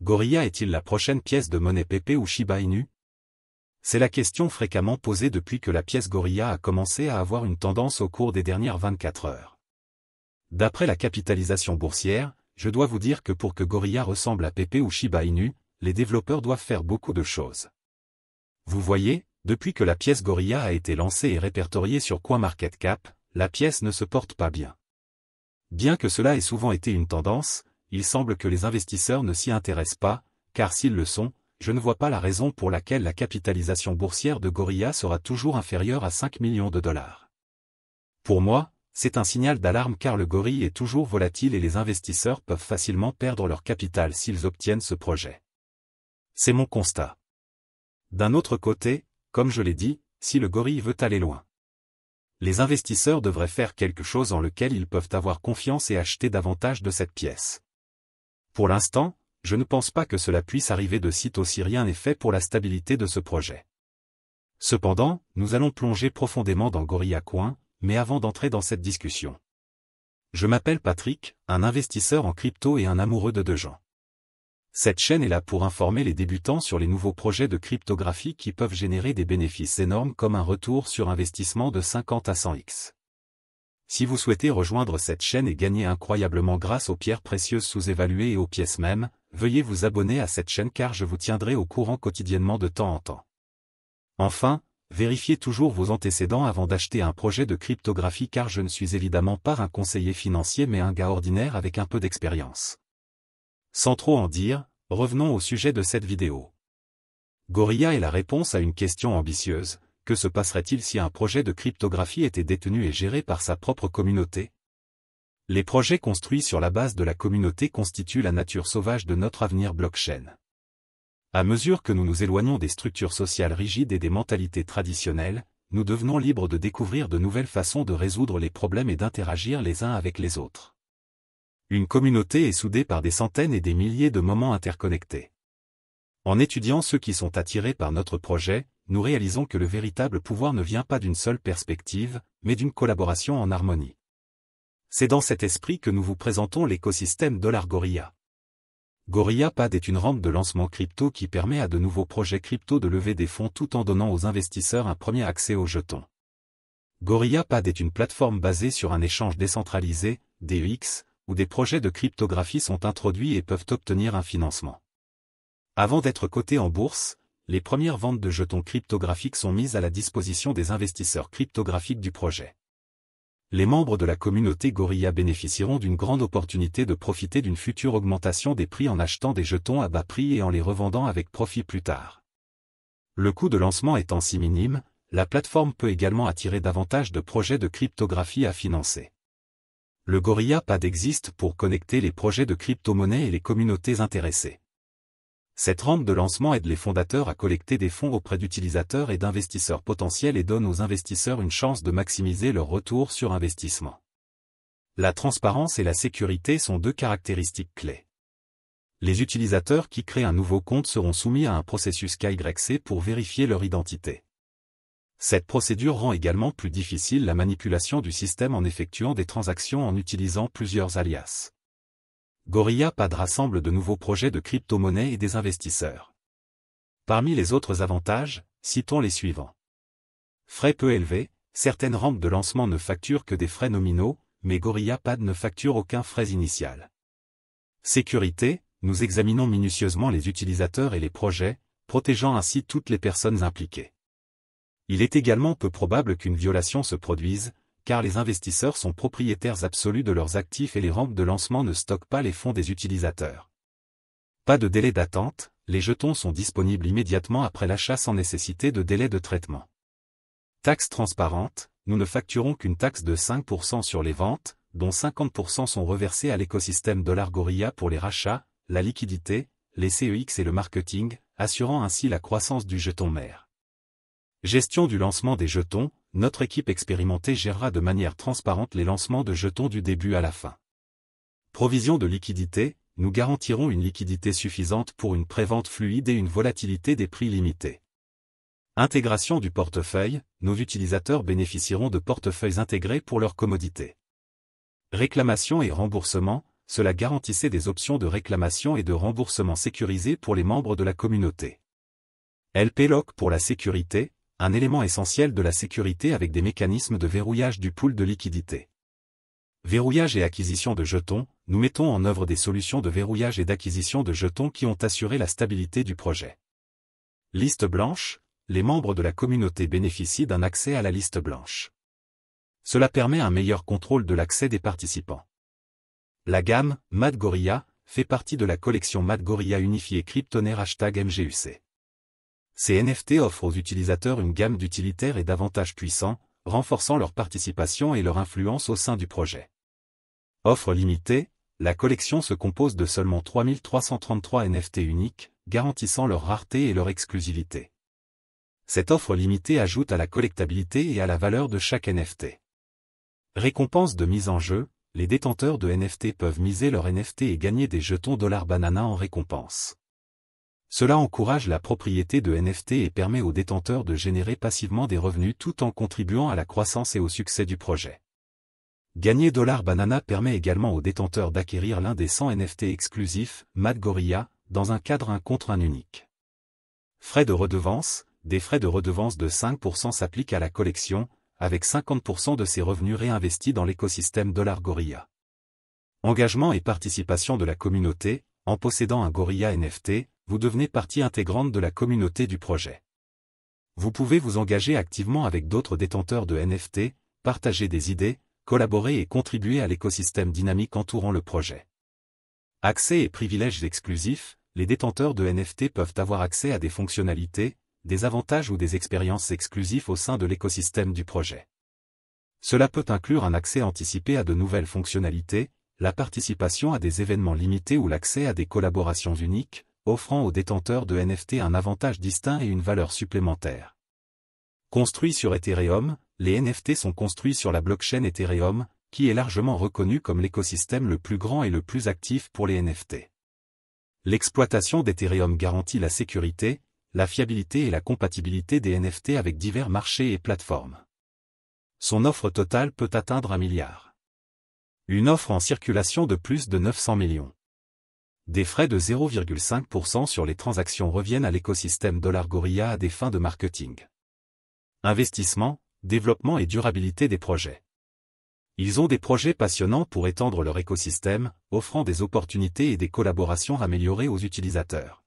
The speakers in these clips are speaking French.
Gorilla est-il la prochaine pièce de monnaie Pepe ou Shiba Inu? C'est la question fréquemment posée depuis que la pièce Gorilla a commencé à avoir une tendance au cours des dernières 24 heures. D'après la capitalisation boursière, je dois vous dire que pour que Gorilla ressemble à Pepe ou Shiba Inu, les développeurs doivent faire beaucoup de choses. Vous voyez, depuis que la pièce Gorilla a été lancée et répertoriée sur CoinMarketCap, la pièce ne se porte pas bien. Bien que cela ait souvent été une tendance, il semble que les investisseurs ne s'y intéressent pas, car s'ils le sont, je ne vois pas la raison pour laquelle la capitalisation boursière de Gorilla sera toujours inférieure à 5 millions de dollars. Pour moi, c'est un signal d'alarme car le gorille est toujours volatile et les investisseurs peuvent facilement perdre leur capital s'ils obtiennent ce projet. C'est mon constat. D'un autre côté, comme je l'ai dit, si le gorille veut aller loin, les investisseurs devraient faire quelque chose en lequel ils peuvent avoir confiance et acheter davantage de cette pièce. Pour l'instant, je ne pense pas que cela puisse arriver de sitôt si rien n'est fait pour la stabilité de ce projet. Cependant, nous allons plonger profondément dans Gorilla Coin, mais avant d'entrer dans cette discussion. Je m'appelle Patrick, un investisseur en crypto et un amoureux de Dejan. Cette chaîne est là pour informer les débutants sur les nouveaux projets de cryptographie qui peuvent générer des bénéfices énormes comme un retour sur investissement de 50 à 100x. Si vous souhaitez rejoindre cette chaîne et gagner incroyablement grâce aux pierres précieuses sous-évaluées et aux pièces mêmes, veuillez vous abonner à cette chaîne car je vous tiendrai au courant quotidiennement de temps en temps. Enfin, vérifiez toujours vos antécédents avant d'acheter un projet de cryptographie car je ne suis évidemment pas un conseiller financier mais un gars ordinaire avec un peu d'expérience. Sans trop en dire, revenons au sujet de cette vidéo. Gorilla est la réponse à une question ambitieuse. Que se passerait-il si un projet de cryptographie était détenu et géré par sa propre communauté? Les projets construits sur la base de la communauté constituent la nature sauvage de notre avenir blockchain. À mesure que nous nous éloignons des structures sociales rigides et des mentalités traditionnelles, nous devenons libres de découvrir de nouvelles façons de résoudre les problèmes et d'interagir les uns avec les autres. Une communauté est soudée par des centaines et des milliers de moments interconnectés. En étudiant ceux qui sont attirés par notre projet, nous réalisons que le véritable pouvoir ne vient pas d'une seule perspective, mais d'une collaboration en harmonie. C'est dans cet esprit que nous vous présentons l'écosystème Gorilla. GorillaPad est une rampe de lancement crypto qui permet à de nouveaux projets crypto de lever des fonds tout en donnant aux investisseurs un premier accès aux jetons. GorillaPad est une plateforme basée sur un échange décentralisé, DEX, où des projets de cryptographie sont introduits et peuvent obtenir un financement. Avant d'être cotés en bourse, les premières ventes de jetons cryptographiques sont mises à la disposition des investisseurs cryptographiques du projet. Les membres de la communauté Gorilla bénéficieront d'une grande opportunité de profiter d'une future augmentation des prix en achetant des jetons à bas prix et en les revendant avec profit plus tard. Le coût de lancement étant si minime, la plateforme peut également attirer davantage de projets de cryptographie à financer. Le GorillaPad existe pour connecter les projets de crypto-monnaie et les communautés intéressées. Cette rampe de lancement aide les fondateurs à collecter des fonds auprès d'utilisateurs et d'investisseurs potentiels et donne aux investisseurs une chance de maximiser leur retour sur investissement. La transparence et la sécurité sont deux caractéristiques clés. Les utilisateurs qui créent un nouveau compte seront soumis à un processus KYC pour vérifier leur identité. Cette procédure rend également plus difficile la manipulation du système en effectuant des transactions en utilisant plusieurs alias. GorillaPad rassemble de nouveaux projets de crypto-monnaie et des investisseurs. Parmi les autres avantages, citons les suivants. Frais peu élevés, certaines rampes de lancement ne facturent que des frais nominaux, mais GorillaPad ne facture aucun frais initial. Sécurité, nous examinons minutieusement les utilisateurs et les projets, protégeant ainsi toutes les personnes impliquées. Il est également peu probable qu'une violation se produise, car les investisseurs sont propriétaires absolus de leurs actifs et les rampes de lancement ne stockent pas les fonds des utilisateurs. Pas de délai d'attente, les jetons sont disponibles immédiatement après l'achat sans nécessité de délai de traitement. Taxe transparente, nous ne facturons qu'une taxe de 5% sur les ventes, dont 50% sont reversés à l'écosystème Gorilla pour les rachats, la liquidité, les CEX et le marketing, assurant ainsi la croissance du jeton mère. Gestion du lancement des jetons, notre équipe expérimentée gérera de manière transparente les lancements de jetons du début à la fin. Provision de liquidité, nous garantirons une liquidité suffisante pour une prévente fluide et une volatilité des prix limitée. Intégration du portefeuille, nos utilisateurs bénéficieront de portefeuilles intégrés pour leur commodité. Réclamation et remboursement, cela garantissait des options de réclamation et de remboursement sécurisées pour les membres de la communauté. LP-Lock pour la sécurité, un élément essentiel de la sécurité avec des mécanismes de verrouillage du pool de liquidité. Verrouillage et acquisition de jetons, nous mettons en œuvre des solutions de verrouillage et d'acquisition de jetons qui ont assuré la stabilité du projet. Liste blanche, les membres de la communauté bénéficient d'un accès à la liste blanche. Cela permet un meilleur contrôle de l'accès des participants. La gamme Mad Gorilla fait partie de la collection Mad Gorilla unifiée Cryptonaire #MGUC. Ces NFT offrent aux utilisateurs une gamme d'utilitaires et d'avantages puissants, renforçant leur participation et leur influence au sein du projet. Offre limitée, la collection se compose de seulement 3333 NFT uniques, garantissant leur rareté et leur exclusivité. Cette offre limitée ajoute à la collectabilité et à la valeur de chaque NFT. Récompense de mise en jeu, les détenteurs de NFT peuvent miser leur NFT et gagner des jetons $banana en récompense. Cela encourage la propriété de NFT et permet aux détenteurs de générer passivement des revenus tout en contribuant à la croissance et au succès du projet. Gagner $banana permet également aux détenteurs d'acquérir l'un des 100 NFT exclusifs, Mad Gorilla, dans un cadre 1 contre 1 unique. Frais de redevance, des frais de redevance de 5% s'appliquent à la collection, avec 50% de ses revenus réinvestis dans l'écosystème Gorilla. Engagement et participation de la communauté, en possédant un Gorilla NFT, vous devenez partie intégrante de la communauté du projet. Vous pouvez vous engager activement avec d'autres détenteurs de NFT, partager des idées, collaborer et contribuer à l'écosystème dynamique entourant le projet. Accès et privilèges exclusifs, les détenteurs de NFT peuvent avoir accès à des fonctionnalités, des avantages ou des expériences exclusives au sein de l'écosystème du projet. Cela peut inclure un accès anticipé à de nouvelles fonctionnalités, la participation à des événements limités ou l'accès à des collaborations uniques, offrant aux détenteurs de NFT un avantage distinct et une valeur supplémentaire. Construits sur Ethereum, les NFT sont construits sur la blockchain Ethereum, qui est largement reconnue comme l'écosystème le plus grand et le plus actif pour les NFT. L'exploitation d'Ethereum garantit la sécurité, la fiabilité et la compatibilité des NFT avec divers marchés et plateformes. Son offre totale peut atteindre 1 milliard. Une offre en circulation de plus de 900 millions. Des frais de 0,5% sur les transactions reviennent à l'écosystème Gorilla à des fins de marketing. Investissement, développement et durabilité des projets. Ils ont des projets passionnants pour étendre leur écosystème, offrant des opportunités et des collaborations améliorées aux utilisateurs.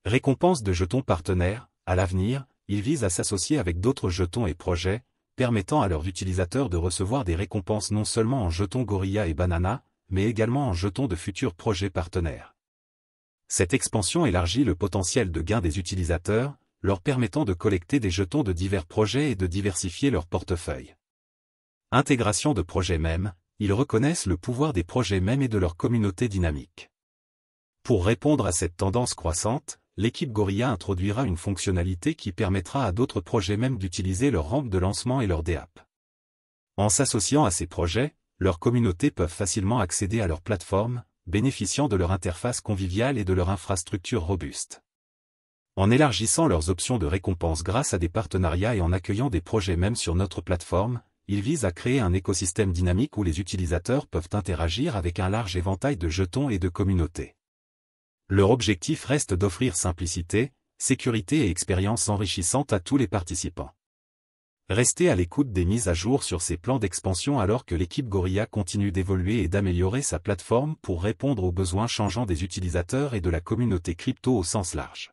Récompense de jetons partenaires, à l'avenir, ils visent à s'associer avec d'autres jetons et projets, permettant à leurs utilisateurs de recevoir des récompenses non seulement en jetons Gorilla et Banana, mais également en jetons de futurs projets partenaires. Cette expansion élargit le potentiel de gain des utilisateurs, leur permettant de collecter des jetons de divers projets et de diversifier leur portefeuille. Intégration de projets mêmes, ils reconnaissent le pouvoir des projets mêmes et de leur communauté dynamique. Pour répondre à cette tendance croissante, l'équipe Gorilla introduira une fonctionnalité qui permettra à d'autres projets mêmes d'utiliser leur rampe de lancement et leur DApp. En s'associant à ces projets, leurs communautés peuvent facilement accéder à leur plateforme, bénéficiant de leur interface conviviale et de leur infrastructure robuste. En élargissant leurs options de récompense grâce à des partenariats et en accueillant des projets mêmes sur notre plateforme, ils visent à créer un écosystème dynamique où les utilisateurs peuvent interagir avec un large éventail de jetons et de communautés. Leur objectif reste d'offrir simplicité, sécurité et expérience enrichissante à tous les participants. Restez à l'écoute des mises à jour sur ces plans d'expansion alors que l'équipe Gorilla continue d'évoluer et d'améliorer sa plateforme pour répondre aux besoins changeants des utilisateurs et de la communauté crypto au sens large.